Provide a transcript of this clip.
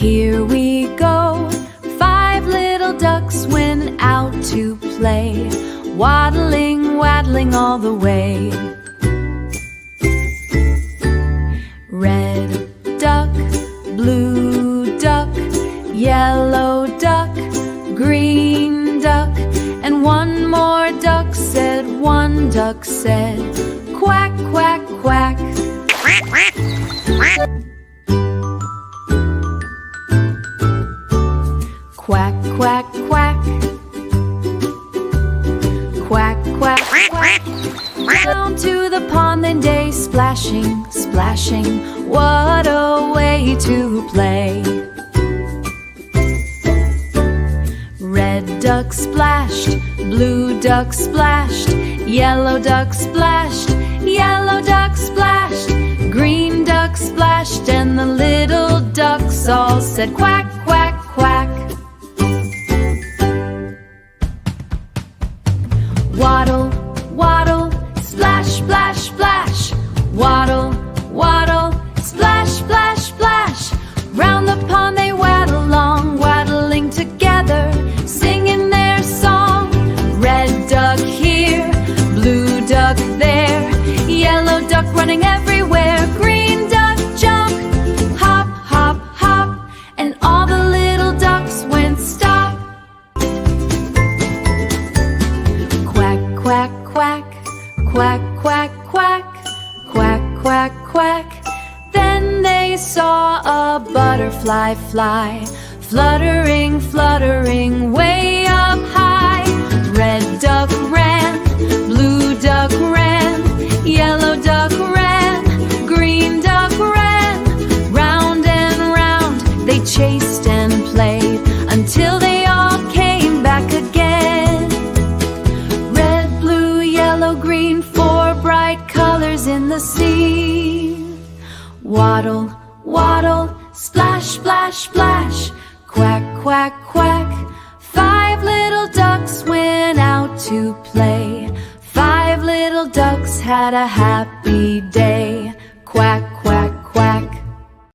Here we go. 5 little ducks went out to play, waddling, waddling all the way. Red duck, blue duck, yellow duck, green duck, and one more duck said, one duck said, quack, quack, quack. Quack, quack, quack. Quack, quack, quack. Down to the pond then day, splashing, splashing. What a way to play. Red duck splashed, blue duck splashed, yellow duck splashed, yellow duck splashed, green duck splashed, and the little ducks all said quack, quack, quack. Waddle, waddle, splash, splash, splash. Waddle, waddle, splash, splash, splash. Round the pond they waddle along, waddling together, singing their song. Red duck here, blue duck there, yellow duck running everywhere, green duck jump, hop, hop, hop, and all the little ducks went stop. Quack, quack, quack, quack, quack, quack, quack, quack, quack. Then they saw a butterfly fly, fluttering, fluttering way up high. Red duck ran, blue duck ran, yellow duck ran, green duck ran. Round and round they chased and played until they all came back again. Red, blue, yellow, green, 4 bright colors in the sea. Waddle, waddle, splash, splash, splash. Quack, quack, quack. 5 little ducks went out to play. 5 little ducks had a happy day. Quack,